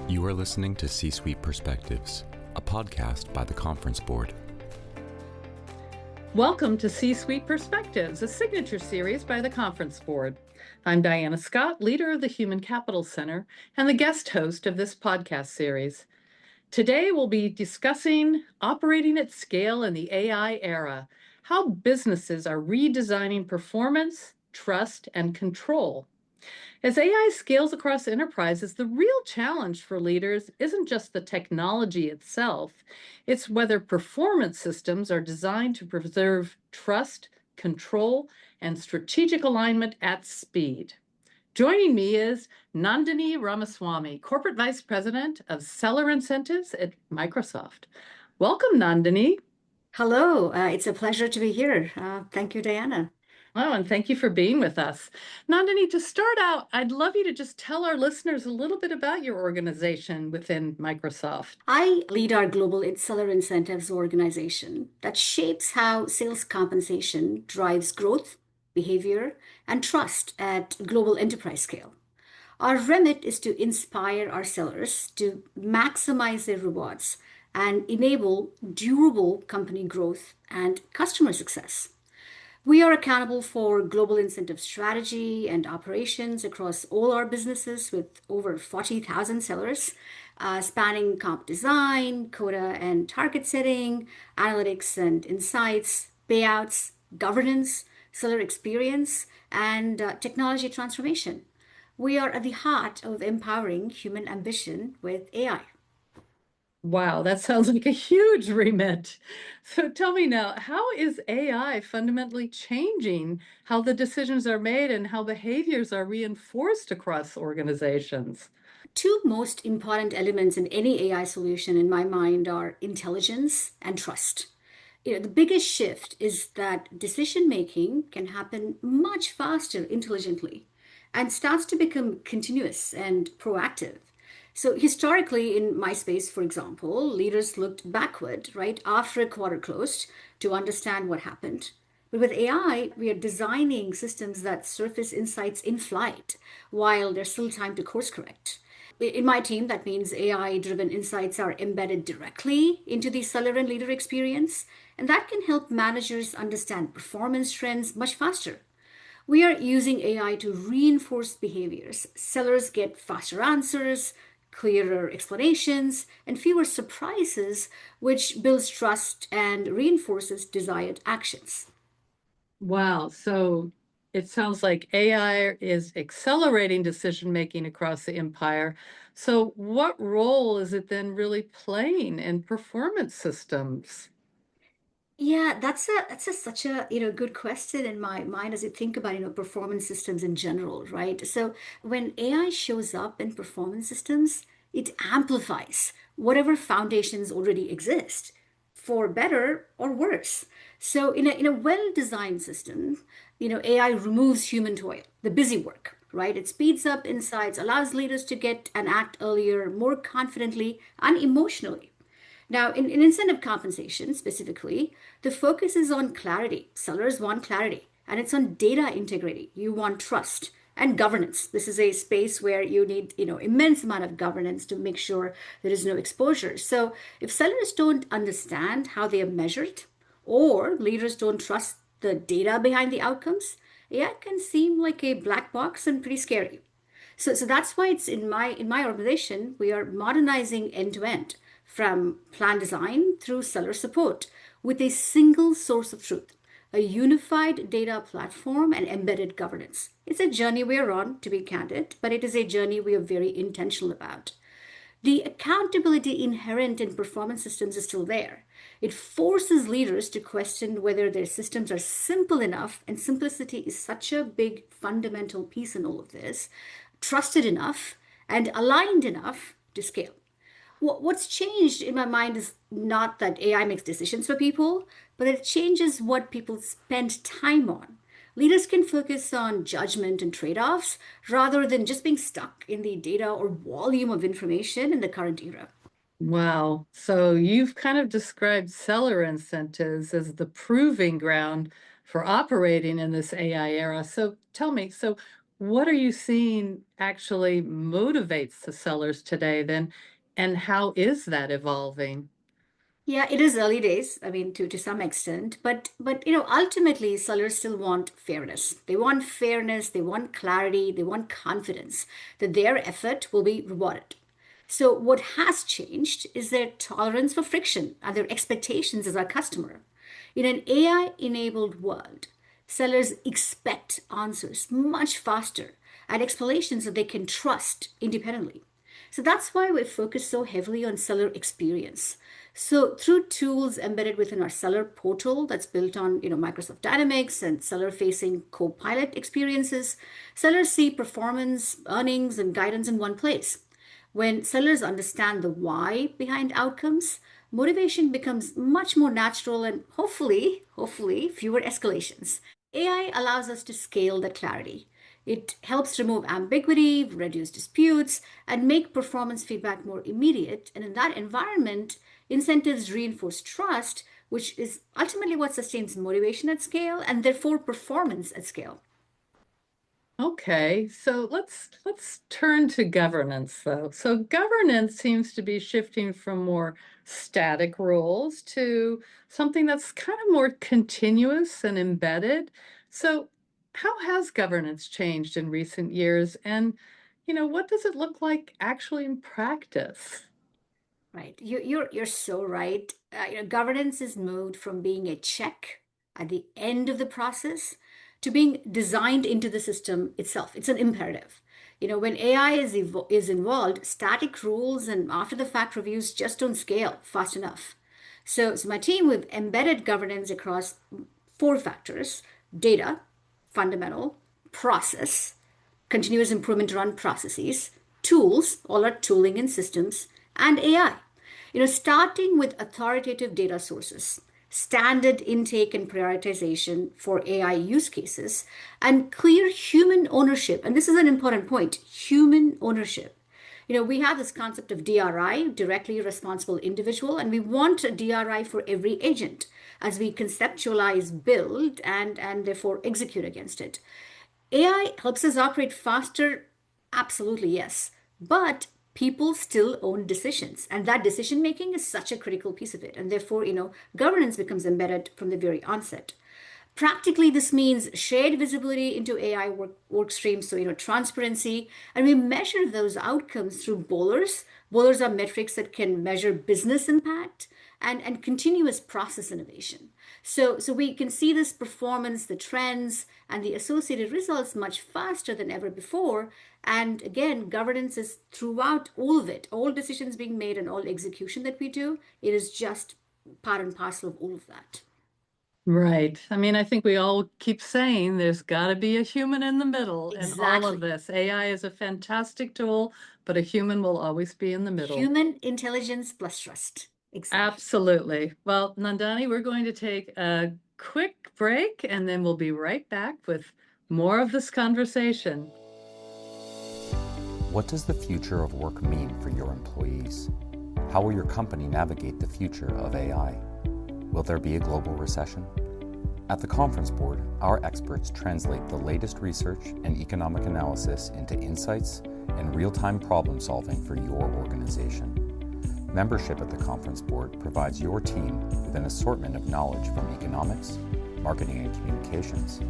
You are listening to C-Suite Perspectives, a podcast by the Conference Board. Welcome to C-Suite Perspectives, a signature series by the Conference Board. I'm Diana Scott, leader of the Human Capital Center and the guest host of this podcast series. Today, we'll be discussing operating at scale in the AI era, how businesses are redesigning performance, trust, and control. As AI scales across enterprises, the real challenge for leaders isn't just the technology itself, it's whether performance systems are designed to preserve trust, control, and strategic alignment at speed. Joining me is Nandini Ramaswamy, Corporate Vice President of Seller Incentives at Microsoft. Welcome, Nandini. Hello, it's a pleasure to be here. Thank you, Diana. Oh, and thank you for being with us. Nandini, to start out, I'd love you to just tell our listeners a little bit about your organization within Microsoft. I lead our global seller incentives organization that shapes how sales compensation drives growth, behavior, and trust at global enterprise scale. Our remit is to inspire our sellers to maximize their rewards and enable durable company growth and customer success. We are accountable for global incentive strategy and operations across all our businesses with over 40,000 sellers, spanning comp design, quota and target setting, analytics and insights, payouts, governance, seller experience, and technology transformation. We are at the heart of empowering human ambition with AI. Wow, that sounds like a huge remit. So tell me now, how is AI fundamentally changing how the decisions are made and how behaviors are reinforced across organizations? Two most important elements in any AI solution, in my mind, are intelligence and trust. The biggest shift is that decision making can happen much faster intelligently and starts to become continuous and proactive. So historically, in my space, for example, leaders looked backward, right, after a quarter closed to understand what happened. But with AI, we are designing systems that surface insights in flight while there's still time to course correct. In my team, that means AI driven insights are embedded directly into the seller and leader experience, and that can help managers understand performance trends much faster. We are using AI to reinforce behaviors. Sellers get faster answers, clearer explanations, and fewer surprises, which builds trust and reinforces desired actions. Wow, so it sounds like AI is accelerating decision making across the empire. So what role is it then really playing in performance systems? Yeah, that's such a good question in my mind as you think about performance systems in general, right? So when AI shows up in performance systems, it amplifies whatever foundations already exist, for better or worse. So in a well-designed system, AI removes human toil, the busy work, right? It speeds up insights, allows leaders to get and act earlier, more confidently and emotionally. Now, in incentive compensation specifically, the focus is on clarity. Sellers want clarity, and it's on data integrity. You want trust and governance. This is a space where you need, immense amount of governance to make sure there is no exposure. So, if sellers don't understand how they are measured, or leaders don't trust the data behind the outcomes, yeah, it can seem like a black box and pretty scary. So that's why it's in my organization, we are modernizing end to end from plan design through seller support with a single source of truth, a unified data platform and embedded governance. It's a journey we're on, to be candid, but it is a journey we are very intentional about. The accountability inherent in performance systems is still there. It forces leaders to question whether their systems are simple enough, and simplicity is such a big fundamental piece in all of this, trusted enough, and aligned enough to scale. What's changed in my mind is not that AI makes decisions for people, but it changes what people spend time on. Leaders can focus on judgment and trade offs rather than just being stuck in the data or volume of information in the current era. Wow. So you've kind of described seller incentives as the proving ground for operating in this AI era. So tell me, so what are you seeing actually motivates the sellers today then, and how is that evolving? Yeah, it is early days, I mean, to some extent, but ultimately sellers still want fairness. They want fairness, they want clarity, they want confidence that their effort will be rewarded. So what has changed is their tolerance for friction and their expectations as our customer. In an AI-enabled world, sellers expect answers much faster and explanations that they can trust independently. So that's why we focus so heavily on seller experience. So through tools embedded within our seller portal that's built on Microsoft Dynamics and seller-facing co-pilot experiences, sellers see performance, earnings, and guidance in one place. When sellers understand the why behind outcomes, motivation becomes much more natural and hopefully, fewer escalations. AI allows us to scale that clarity. It helps remove ambiguity, reduce disputes, and make performance feedback more immediate. And in that environment, incentives reinforce trust, which is ultimately what sustains motivation at scale and therefore performance at scale. Okay, so let's turn to governance though. So governance seems to be shifting from more static rules to something that's kind of more continuous and embedded. So how has governance changed in recent years? And, what does it look like actually in practice? Right. You're so right. Governance is moved from being a check at the end of the process to being designed into the system itself. It's an imperative. When AI is involved, static rules and after the fact reviews just don't scale fast enough. So my team, we've embedded governance across four factors: data, fundamental, process, continuous improvement around processes, tools, all our tooling and systems, and AI. Starting with authoritative data sources, standard intake and prioritization for AI use cases, and clear human ownership. And this is an important point: human ownership. We have this concept of DRI, directly responsible individual, and we want a DRI for every agent as we conceptualize, build, and therefore execute against it. AI helps us operate faster, absolutely, yes. But people still own decisions, and that decision making is such a critical piece of it. And therefore, governance becomes embedded from the very onset. Practically, this means shared visibility into AI work streams, so transparency, and we measure those outcomes through bowlers. Bowlers are metrics that can measure business impact and continuous process innovation. So we can see this performance, the trends, and the associated results much faster than ever before. And again, governance is throughout all of it, all decisions being made and all execution that we do. It is just part and parcel of all of that. Right. I mean, I think we all keep saying there's got to be a human in the middle in all of Exactly. this. AI is a fantastic tool, but a human will always be in the middle. Human intelligence plus trust. Exactly. Absolutely. Well, Nandani, we're going to take a quick break and then we'll be right back with more of this conversation. What does the future of work mean for your employees? How will your company navigate the future of AI? Will there be a global recession? At the Conference Board, our experts translate the latest research and economic analysis into insights and real-time problem solving for your organization. Membership at the Conference Board provides your team with an assortment of knowledge from economics, marketing and communications,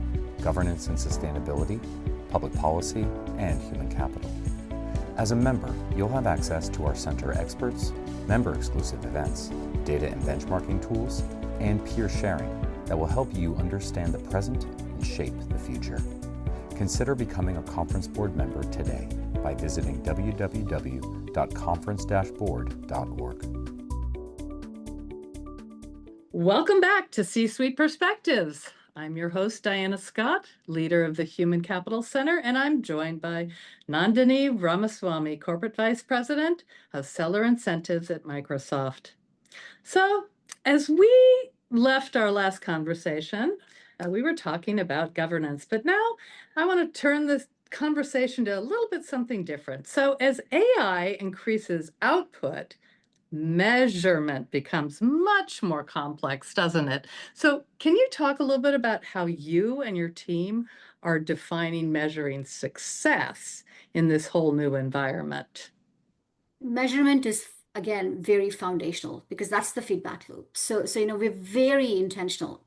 governance and sustainability, public policy, and human capital. As a member, you'll have access to our center experts, member-exclusive events, data and benchmarking tools, and peer sharing that will help you understand the present and shape the future. Consider becoming a Conference Board member today by visiting www.conference-board.org. Welcome back to C-Suite Perspectives. I'm your host, Diana Scott, leader of the Human Capital Center, and I'm joined by Nandini Ramaswamy, Corporate Vice President of Seller Incentives at Microsoft. So, as we left our last conversation, we were talking about governance, but now I want to turn this conversation to a little bit something different. So, as AI increases output, measurement becomes much more complex, doesn't it? So can you talk a little bit about how you and your team are defining measuring success in this whole new environment? Measurement is again very foundational because that's the feedback loop. So we're very intentional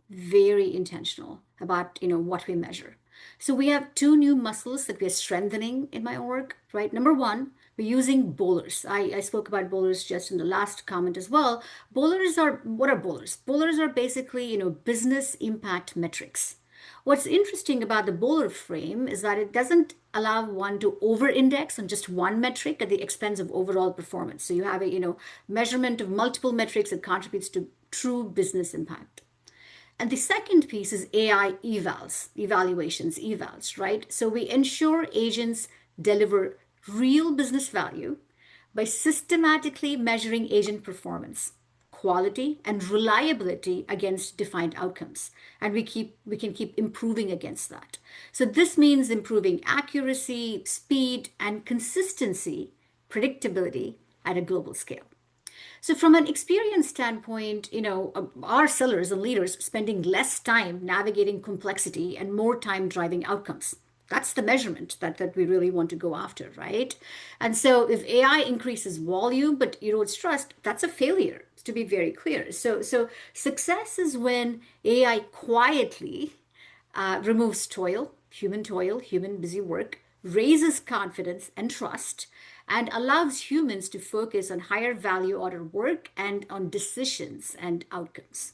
about what we measure. So we have two new muscles that we're strengthening in my org, right? Number one, we're using bowlers. I spoke about bowlers just in the last comment as well. Bowlers are what are bowlers? Bowlers are basically business impact metrics. What's interesting about the bowler frame is that it doesn't allow one to over-index on just one metric at the expense of overall performance. So you have a measurement of multiple metrics that contributes to true business impact. And the second piece is AI evals, right? So we ensure agents deliver real business value by systematically measuring agent performance, quality, and reliability against defined outcomes. And we can keep improving against that. So this means improving accuracy, speed, and consistency, predictability at a global scale. So, from an experience standpoint, our sellers and leaders spending less time navigating complexity and more time driving outcomes. That's the measurement that we really want to go after, right? And so, if AI increases volume but erodes trust, that's a failure, to be very clear. So success is when AI quietly removes toil, human busy work, raises confidence and trust, and allows humans to focus on higher value order work and on decisions and outcomes.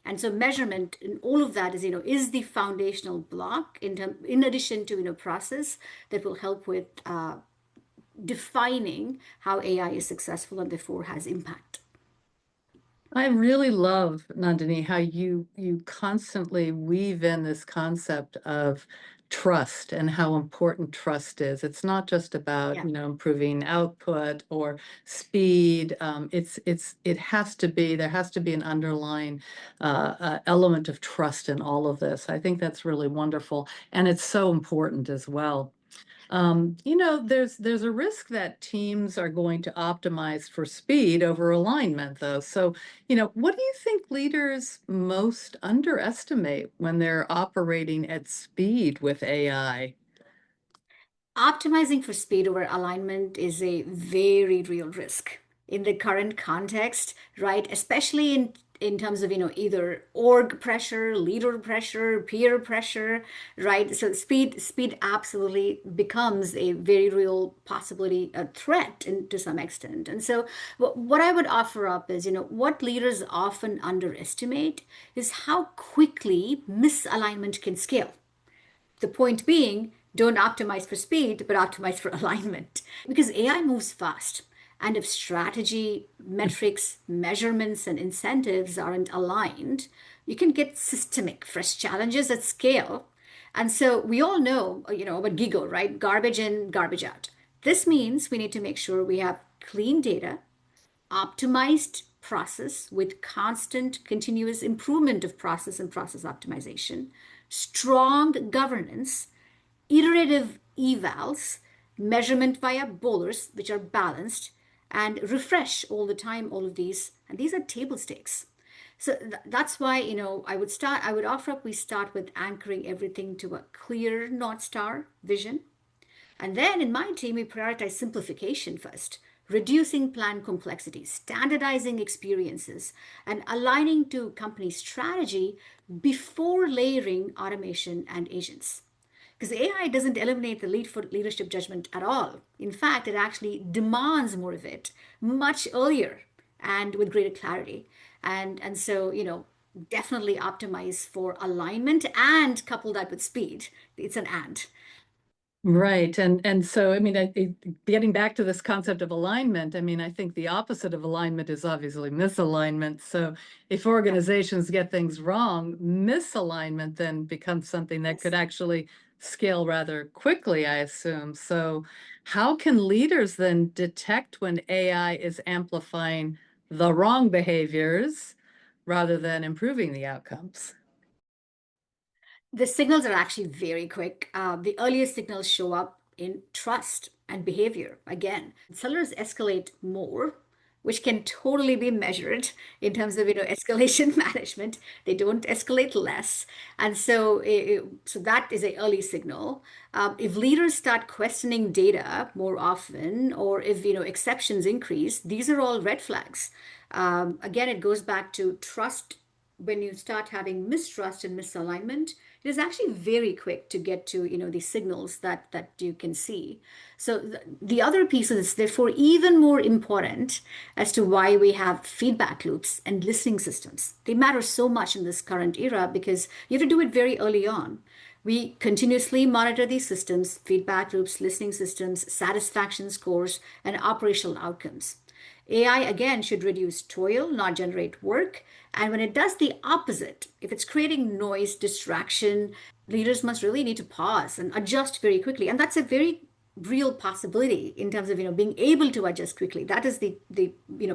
And so measurement and all of that is the foundational block in addition to process that will help with defining how AI is successful and therefore has impact. I really love, Nandini, how you constantly weave in this concept of trust and how important trust is. It's not just about, Yeah. improving output or speed. It has to be, there has to be an underlying element of trust in all of this. I think that's really wonderful. And it's so important as well. There's a risk that teams are going to optimize for speed over alignment, though. So, what do you think leaders most underestimate when they're operating at speed with AI? Optimizing for speed over alignment is a very real risk in the current context, right? Especially in terms of either org pressure, leader pressure, peer pressure, right? So speed absolutely becomes a very real possibility, a threat to some extent. And so what I would offer up is what leaders often underestimate is how quickly misalignment can scale. The point being, don't optimize for speed, but optimize for alignment. Because AI moves fast. And if strategy, metrics, measurements, and incentives aren't aligned, you can get systemic, fresh challenges at scale. And so we all know, about GIGO, right? Garbage in, garbage out. This means we need to make sure we have clean data, optimized process with constant continuous improvement of process and process optimization, strong governance, iterative evals, measurement via bowlers, which are balanced, and refresh all the time, all of these. And these are table stakes. So that's why, I would offer up we start with anchoring everything to a clear North Star vision, and then in my team, we prioritize simplification first, reducing plan complexity, standardizing experiences, and aligning to company strategy before layering automation and agents. Because AI doesn't eliminate the lead for leadership judgment at all. In fact, it actually demands more of it much earlier and with greater clarity. And so, definitely optimize for alignment and couple that with speed. It's an and. Right. And so, I mean, getting back to this concept of alignment, I mean, I think the opposite of alignment is obviously misalignment. So if Yeah. organizations get things wrong, misalignment then becomes something that could Yes. actually scale rather quickly, I assume. So how can leaders then detect when AI is amplifying the wrong behaviors rather than improving the outcomes? The signals are actually very quick. The earliest signals show up in trust and behavior. Again, sellers escalate more which can totally be measured in terms of escalation management. They don't escalate less, and so that is an early signal. If leaders start questioning data more often, or if exceptions increase, these are all red flags. Again, it goes back to trust. When you start having mistrust and misalignment, it is actually very quick to get to these signals that you can see. So the other piece is therefore even more important as to why we have feedback loops and listening systems. They matter so much in this current era because you have to do it very early on. We continuously monitor these systems, feedback loops, listening systems, satisfaction scores, and operational outcomes. AI, again, should reduce toil, not generate work. And when it does the opposite, if it's creating noise, distraction, leaders must really need to pause and adjust very quickly. And that's a very real possibility in terms of being able to adjust quickly. That is the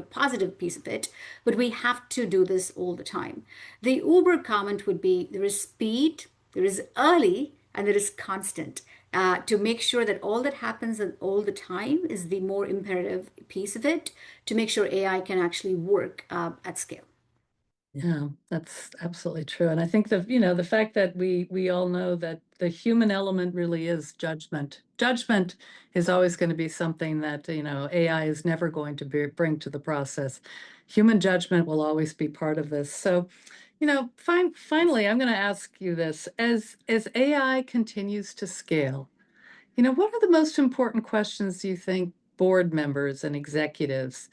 positive piece of it. But we have to do this all the time. The uber comment would be there is speed, there is early, and there is constant. To make sure that all that happens all the time is the more imperative piece of it, to make sure AI can actually work at scale. Yeah, that's absolutely true. And I think the fact that we all know that the human element really is judgment. Judgment is always going to be something that, AI is never going to bring to the process. Human judgment will always be part of this. So, finally, I'm going to ask you this. As AI continues to scale, what are the most important questions do you think board members and executives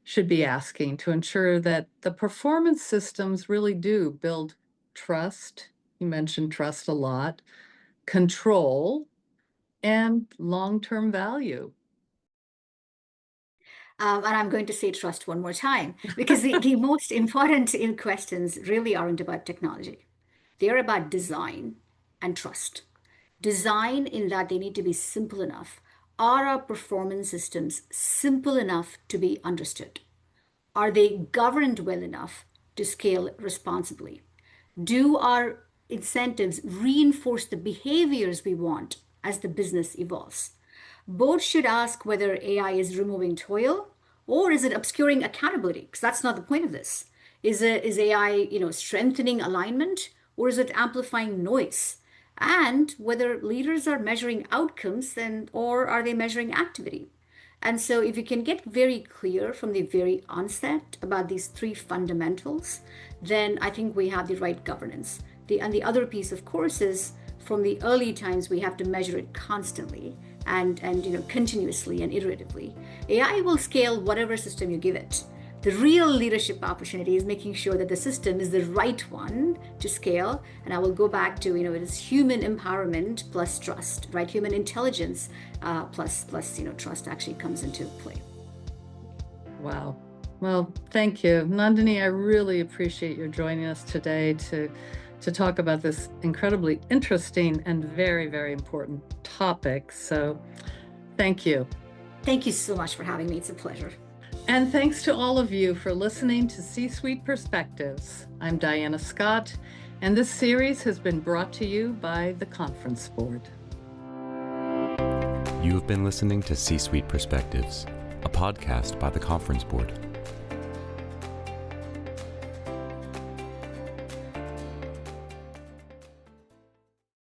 should be asking to ensure that the performance systems really do build trust? You mentioned trust a lot, control, and long-term value. And I'm going to say trust one more time because the most important questions really aren't about technology. They're about design and trust. Design in that they need to be simple enough. Are our performance systems simple enough to be understood? Are they governed well enough to scale responsibly? Do our incentives reinforce the behaviors we want as the business evolves? Both should ask whether AI is removing toil or is it obscuring accountability? Because that's not the point of this. Is AI, strengthening alignment or is it amplifying noise? And whether leaders are measuring outcomes or are they measuring activity? And so, if you can get very clear from the very onset about these three fundamentals, then I think we have the right governance. And the other piece, of course, is from the early times we have to measure it constantly and continuously and iteratively. AI will scale whatever system you give it. The real leadership opportunity is making sure that the system is the right one to scale. And I will go back to, it is human empowerment plus trust, right? Human intelligence plus trust actually comes into play. Wow. Well, thank you. Nandini, I really appreciate your joining us today to talk about this incredibly interesting and very, very important topic. So thank you. Thank you so much for having me. It's a pleasure. And thanks to all of you for listening to C-Suite Perspectives. I'm Diana Scott, and this series has been brought to you by the Conference Board. You have been listening to C-Suite Perspectives, a podcast by the Conference Board.